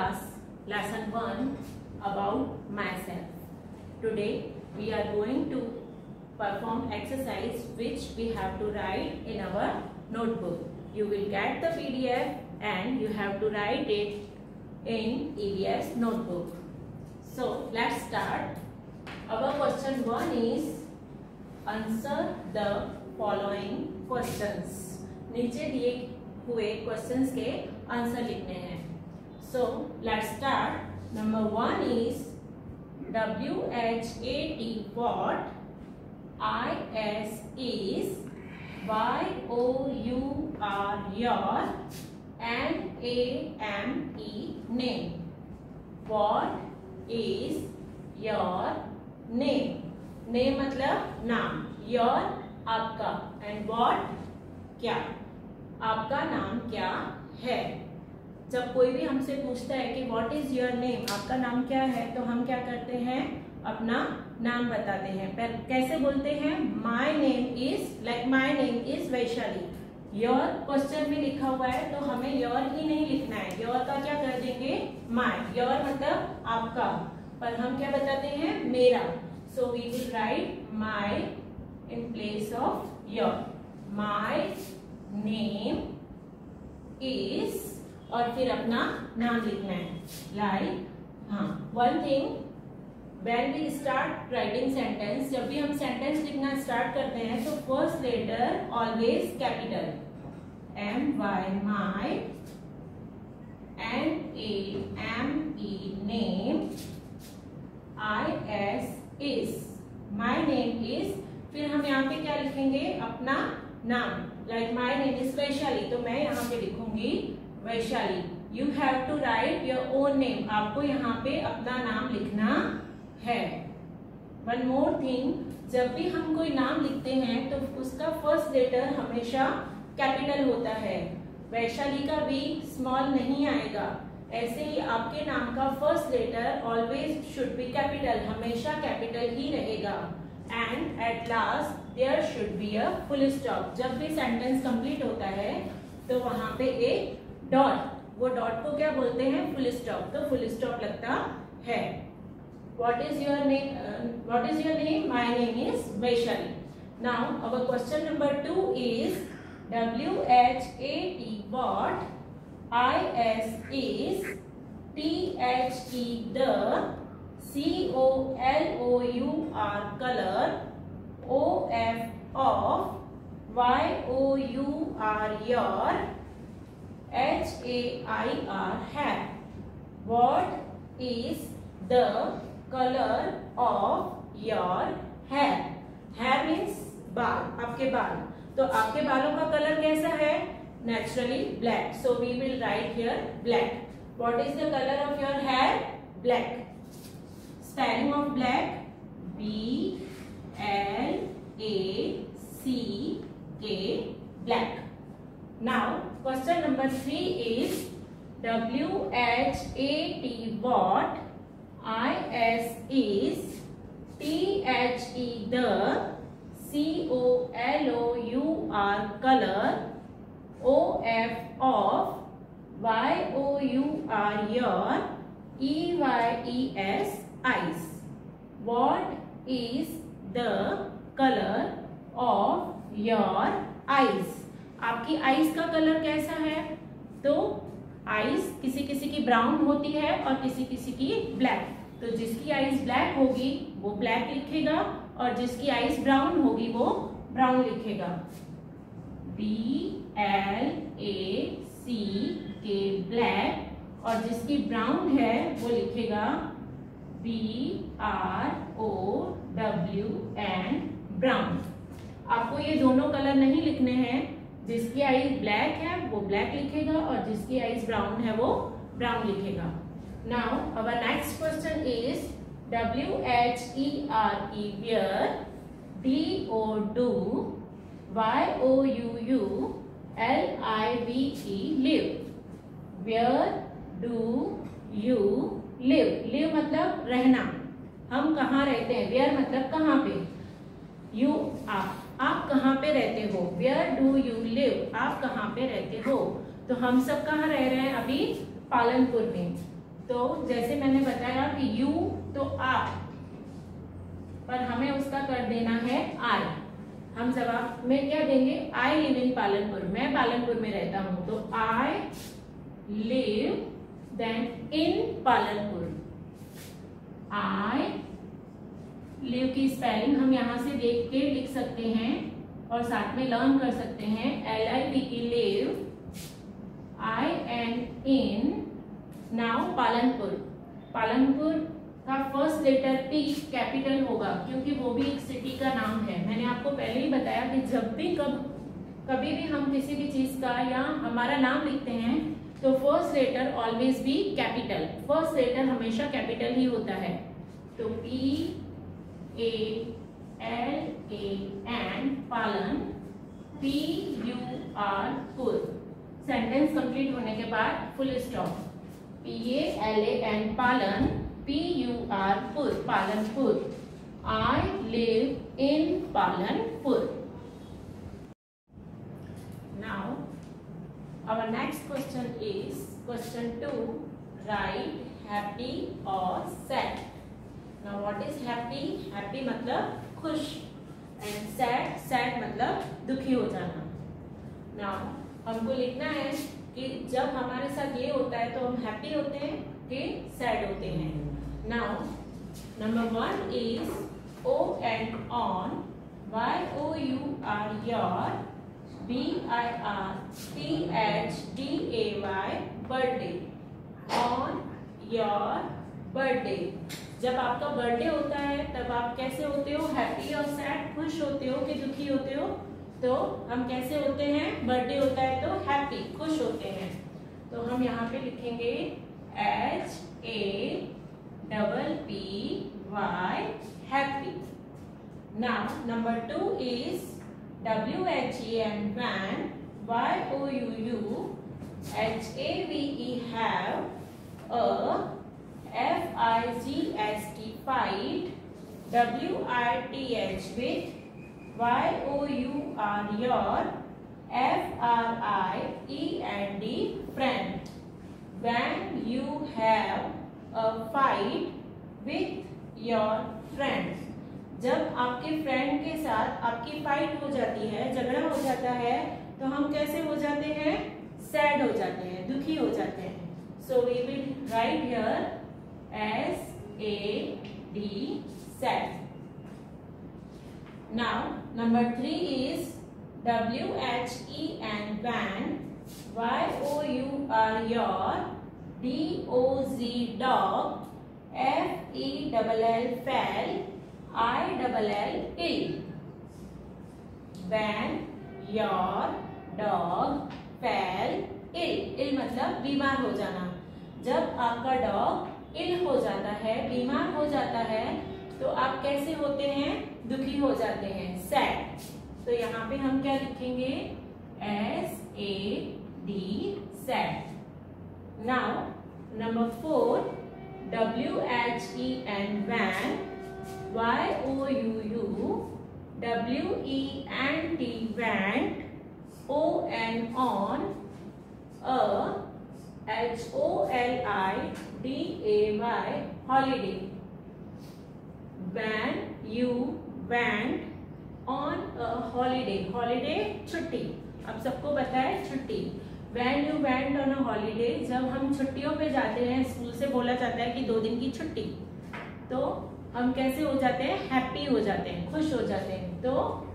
class lesson 1 about myself. Today we are going to perform exercise which we have to write in our notebook. You will get the PDF and you have to write it in EVS notebook. So let's start. Our question 1 is answer the following questions. नीचे दिए हुए questions के answer लिखने हैं. So let's start. Number 1 is WHAT what, IS is, YOUR your, NAME name. What is your name? Name मतलब नाम, your आपका, and what क्या, आपका नाम क्या है. जब कोई भी हमसे पूछता है कि व्हाट इज योर नेम, आपका नाम क्या है, तो हम क्या करते हैं, अपना नाम बताते हैं. पर कैसे बोलते हैं, माई name is, like my name is Vaishali. Your question में लिखा हुआ है तो हमें योर ही नहीं लिखना है, योर का क्या कर देंगे, माई. योर मतलब आपका, पर हम क्या बताते हैं, मेरा. So we will write my in place of your. My name is, और फिर अपना नाम लिखना है. Like one thing, when we start writing sentence, जब भी हम सेंटेंस लिखना स्टार्ट करते हैं तो first letter always capital. MY my, NAME name, IS is, my name is. फिर हम यहाँ पे क्या लिखेंगे, अपना नाम. Like my name is Vaishali, तो मैं यहाँ पे लिखूंगी Vaishali. You have to write your own name, आपको यहाँ पे अपना नाम लिखना है. वन मोर थिंग, जब भी हम कोई नाम लिखते हैं तो उसका फर्स्ट लेटर हमेशा कैपिटल होता है. वैशाली का भी स्मॉल नहीं आएगा. ऐसे ही आपके नाम का first letter always should be capital, हमेशा कैपिटल ही रहेगा. And at last there should be a full stop. जब भी सेंटेंस कंप्लीट होता है तो वहां पे एक डॉट, वो डॉट को क्या बोलते हैं, फुल स्टॉप. तो फुल स्टॉप लगता है. What is your name, what is your name, my name is Vaishali. Now our question number 2 is WHAT what, IS is, THE the, COLOUR color, OF of, YOUR your, HAIR hair. What is the color of your hair? Hair means बाल, आपके बाल. तो आपके बालों का colour कैसा है, naturally black. So we will write here black. What is the colour of your hair, black. Spelling of black, BLACK, black. Now question number 3 is WHAT what, IS is, THE the, COLOUR color, OF of, YOUR your, EYES eyes. What is the color of your eyes? आपकी eyes का colour कैसा है, तो eyes किसी किसी की brown होती है और किसी किसी की ब्लैक. तो जिसकी आईज ब्लैक होगी वो ब्लैक लिखेगा और जिसकी आईज ब्राउन होगी वो ब्राउन लिखेगा. BLACK ब्लैक, और जिसकी ब्राउन है वो लिखेगा BROWN ब्राउन. आपको ये दोनों कलर नहीं लिखने हैं. जिसकी आईज ब्लैक है वो ब्लैक लिखेगा और जिसकी आईज ब्राउन है वो ब्राउन लिखेगा. Now our next question is WHERE where, DO do, YOUU LIVE live. Where do you live? Live मतलब रहना, हम कहाँ रहते हैं. Where मतलब कहाँ पे. You आप कहाँ पे रहते हो. Where do you live? आप कहाँ पे रहते हो. तो हम सब कहाँ रह रहे हैं अभी, पालनपुर में. तो जैसे मैंने बताया कि यू तो आप, पर हमें उसका कर देना है आई। हम जवाब में क्या देंगे? आई लिव इन पालनपुर, मैं पालनपुर में रहता हूं, तो I live then in Palanpur. I live की स्पेलिंग हम यहां से देख के लिख सकते हैं और साथ में लर्न कर सकते हैं। LIVE live, I and in. Now Palanpur, Palanpur का फर्स्ट लेटर P कैपिटल होगा क्योंकि वो भी एक सिटी का नाम है। मैंने आपको पहले ही बताया कि जब भी कभी भी हम किसी भी चीज का या हमारा नाम लिखते हैं तो first letter always be capital, first letter हमेशा कैपिटल ही होता है। तो PALAN पालन, PUR पुर। सेंटेंस कंप्लीट होने के बाद फुल स्टॉप। PALAN पालन, PUR पुर, Palanpur. I live in Palanpur. Now our next question is question 2. Write happy or sad. Now what is happy? Happy मतलब खुश and sad मतलब दुखी हो जाना। Now हमको लिखना है कि जब हमारे साथ ये होता है तो हम हैप्पी होते हैं कि सैड होते हैं। Now number 1 is O and on, YOUR your, BIRTHDAY birthday, on your birthday। जब आपका बर्थडे होता है तब आप कैसे होते हो? हैप्पी और सैड, खुश होते हो कि दुखी होते हो? तो हम कैसे होते हैं? बर्थडे होता है तो हैप्पी, खुश होते हैं। तो हम यहाँ पे लिखेंगे HAPPY happy. Now number 2 is WHEN van, YOUU HAVE have, a FIGST fight, WITH with, YOUR your, FRIEND friend। When you have a fight with your friends, जब आपके फ्रेंड के साथ आपकी फाइट हो जाती है, झगड़ा हो जाता है, तो हम कैसे हो जाते हैं? सैड हो जाते हैं, दुखी हो जाते हैं। So we will write here SAD sad। Now number 3 is WHEN van, YOUR your, DOG dog, FELL fell, ILL ill। When your dog fell ill, ill मतलब बीमार हो जाना। जब आपका डॉग इल हो जाता है, बीमार हो जाता है, तो आप कैसे होते हैं? दुखी हो जाते हैं, सैड। तो यहाँ पे हम क्या लिखेंगे? SAD sad। Now number 4 WHEN van, YOUU WENT went, ON on, HOLIDAY holiday। When you went on a holiday, holiday छुट्टी, अब सबको पता है छुट्टी। When you went on a holiday, जब हम छुट्टियों पे जाते हैं, स्कूल से बोला जाता है कि 2 दिन की छुट्टी, तो हम कैसे हो जाते हैं? हैप्पी हो जाते हैं, खुश हो जाते हैं। तो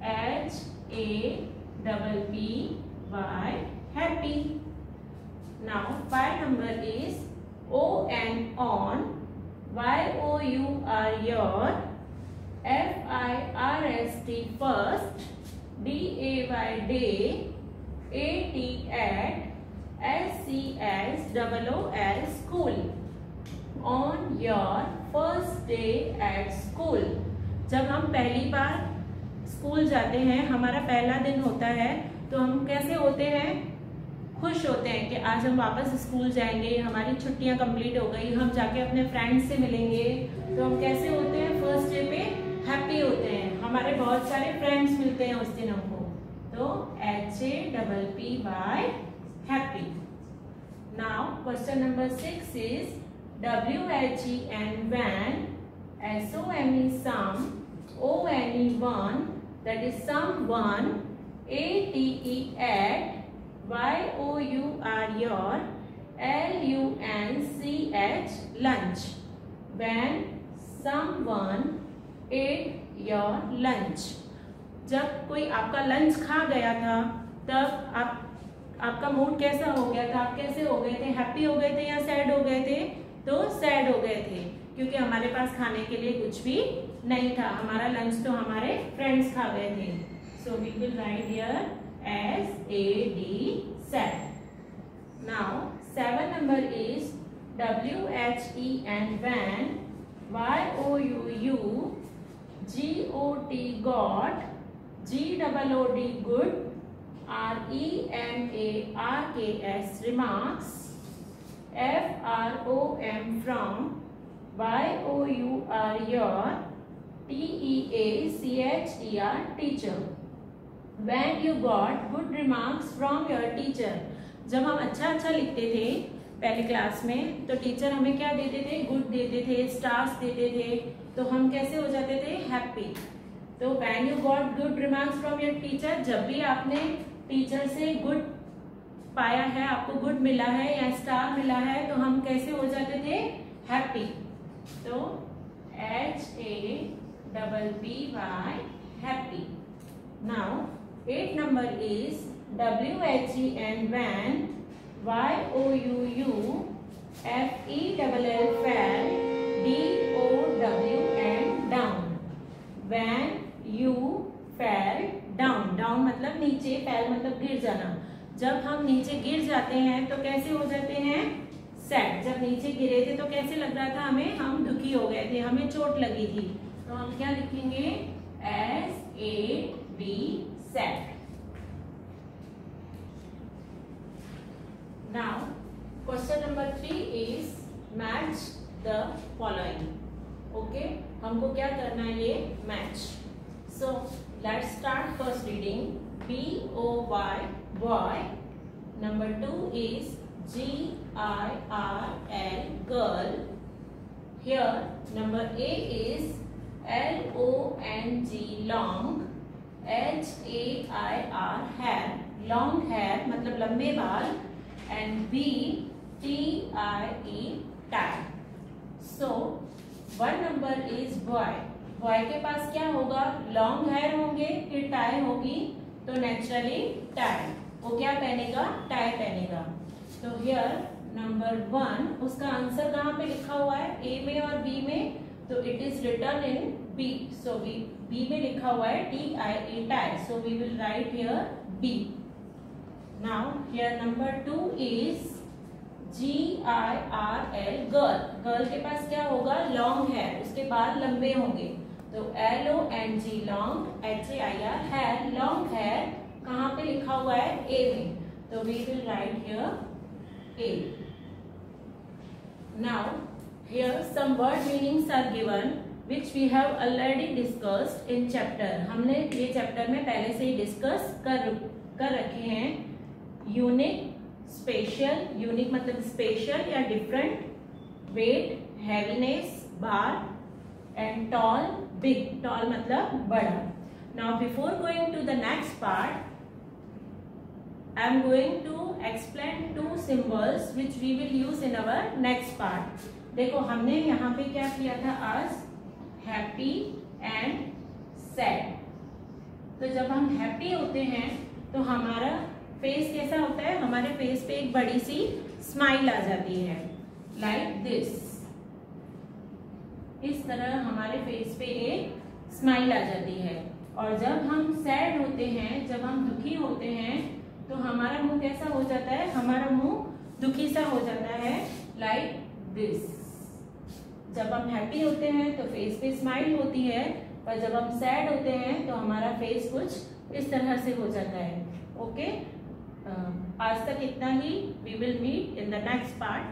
HAPPY happy. Now 5 number is ON on, YOUR your, FIRST first, DAY day, AT at, SCS OOL school। On your first day at school, जब हम पहली बार स्कूल जाते हैं, हमारा पहला दिन होता है, तो हम कैसे होते हैं? खुश होते हैं कि आज हम वापस स्कूल जाएंगे, हमारी छुट्टियां कंप्लीट हो गई, हम जाके अपने फ्रेंड्स से मिलेंगे। तो हम कैसे होते हैं? फर्स्ट डे पे हैप्पी होते हैं, हमारे बहुत सारे फ्रेंड्स मिलते हैं उस दिन हमको। तो HAPPY happy. Now question number 6 is WHEN when, SOME some, ONE one, that is someone, ATE at, YOUR your, LUNCH lunch. When someone ate your lunch. जब कोई आपका लंच खा गया था तब आपका मूड कैसा हो गया था, आप कैसे हो गए थे, हैप्पी हो गए थे या सैड हो गए थे? तो सैड हो गए थे, क्योंकि हमारे पास खाने के लिए कुछ भी नहीं था, हमारा लंच तो हमारे फ्रेंड्स खा गए थे. So we will write here SAD sad. Now 7 number is WHEN when, YOUU, GOT got, GOOD good, REMARKS remarks, FROM from, YOUR your, TEACHER teacher. When you got good remarks from your teacher. जब हम अच्छा लिखते थे पहले class में तो teacher हमें क्या देते थे? गुड देते थे, स्टार्स देते थे, तो हम कैसे हो जाते थे? हैप्पी. तो when you got good remarks from your teacher, जब भी आपने टीचर से गुड पाया है, आपको गुड मिला है या स्टार मिला है, तो हम कैसे हो जाते थे? हैप्पी. तो HAPPY happy. Now 8 number is WHEN when, YOUU, FELL fell, DOWN down. When you fell down. down मतलब नीचे, fell मतलब गिर जाना. जब हम नीचे गिर जाते हैं तो कैसे हो जाते हैं? सैड. जब नीचे गिरे थे तो कैसे लग रहा था हमें? हम दुखी हो गए थे, हमें चोट लगी थी. तो हम क्या लिखेंगे? SAD sad. Now question number 3 is match the following. Okay, हमको क्या करना है? ये match. So let's start first reading. BOY boy. Number 2 is GIRL girl. Here number A is LONG long. HAIR hair. long hair मतलब लंबे बाल. And BTIE tie. So 1 number is boy. boy के पास क्या होगा? लॉन्ग हेयर होंगे, फिर tie होगी, तो नेचुरली टाई. वो क्या पहनेगा? टाई पहनेगा. तो हियर नंबर 1 उसका आंसर कहाँ पे लिखा हुआ है? ए में और बी में. तो it is written in B. So B में लिखा हुआ है TIE tie. So we will write here B. Now here number 2 is GIRL girl. Girl के पास क्या होगा? लॉन्ग हेयर, उसके बाल लंबे होंगे, तो LONG long, HAIR hair long hair. कहाँ पे लिखा हुआ है? A में. तो we will write here A. Now here some word meanings are given which we have already discussed in chapter. हमने ये चैप्टर में पहले से ही डिस्कस कर रखे हैं. Unique, special. यूनिक मतलब स्पेशल या डिफरेंट. वेट, हैवीनेस, बार. And tall, big. टॉल मतलब बड़ा. Now before going to the next part, I am going to explain 2 symbols which we will use in our next part. देखो हमने यहाँ पे क्या किया था आज? Happy and sad. तो जब हम हैप्पी होते हैं तो हमारा फेस कैसा होता है? हमारे फेस पे एक बड़ी सी स्माइल आ जाती है, लाइक दिस. इस तरह हमारे फेस पे एक स्माइल आ जाती है. और जब हम सैड होते हैं, जब हम दुखी होते हैं, तो हमारा मुंह कैसा हो जाता है? हमारा मुंह दुखी सा हो जाता है, लाइक दिस. जब हम हैप्पी होते हैं तो फेस पे स्माइल होती है, पर जब हम सैड होते हैं तो हमारा फेस कुछ इस तरह से हो जाता है. ओके, आज तक इतना ही. We will meet in the next part.